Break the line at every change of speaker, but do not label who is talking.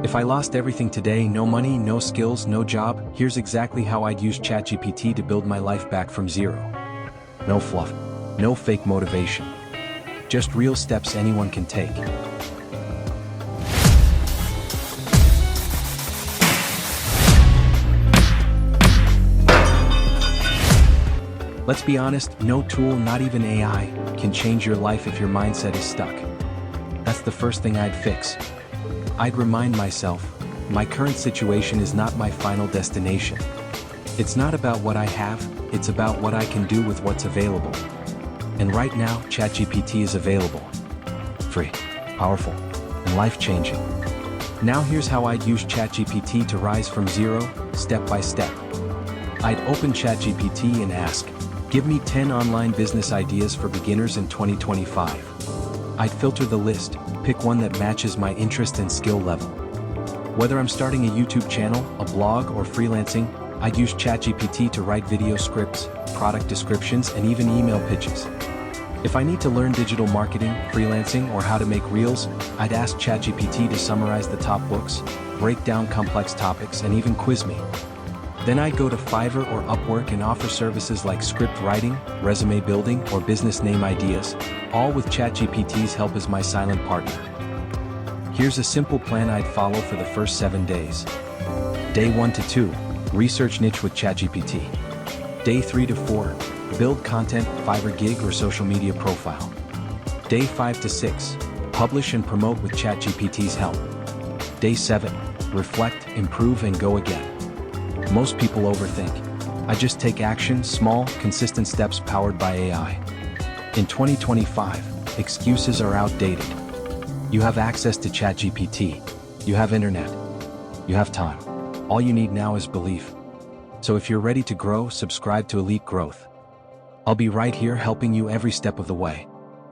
If I lost everything today, no money, no skills, no job, here's exactly how I'd use ChatGPT to build my life back from zero. No fluff. No fake motivation. Just real steps anyone can take. Let's be honest, no tool, not even AI, can change your life if your mindset is stuck. That's the first thing I'd fix. I'd remind myself, my current situation is not my final destination. It's not about what I have, it's about what I can do with what's available. And right now, ChatGPT is available. Free, powerful, and life-changing. Now here's how I'd use ChatGPT to rise from zero, step by step. I'd open ChatGPT and ask, give me 10 online business ideas for beginners in 2025. I'd filter the list, pick one that matches my interest and skill level. Whether I'm starting a YouTube channel, a blog, or freelancing, I'd use ChatGPT to write video scripts, product descriptions, and even email pitches. If I need to learn digital marketing, freelancing, or how to make reels, I'd ask ChatGPT to summarize the top books, break down complex topics, and even quiz me. Then I'd go to Fiverr or Upwork and offer services like script writing, resume building, or business name ideas, all with ChatGPT's help as my silent partner. Here's a simple plan I'd follow for the first 7 days. Day 1 to 2, research niche with ChatGPT. Day 3 to 4, build content, Fiverr gig or social media profile. Day 5 to 6, publish and promote with ChatGPT's help. Day 7, reflect, improve, and go again. Most people overthink. I just take action, small, consistent steps powered by AI. In 2025, excuses are outdated. You have access to ChatGPT. You have internet. You have time. All you need now is belief. So if you're ready to grow, subscribe to Elite Growth. I'll be right here helping you every step of the way.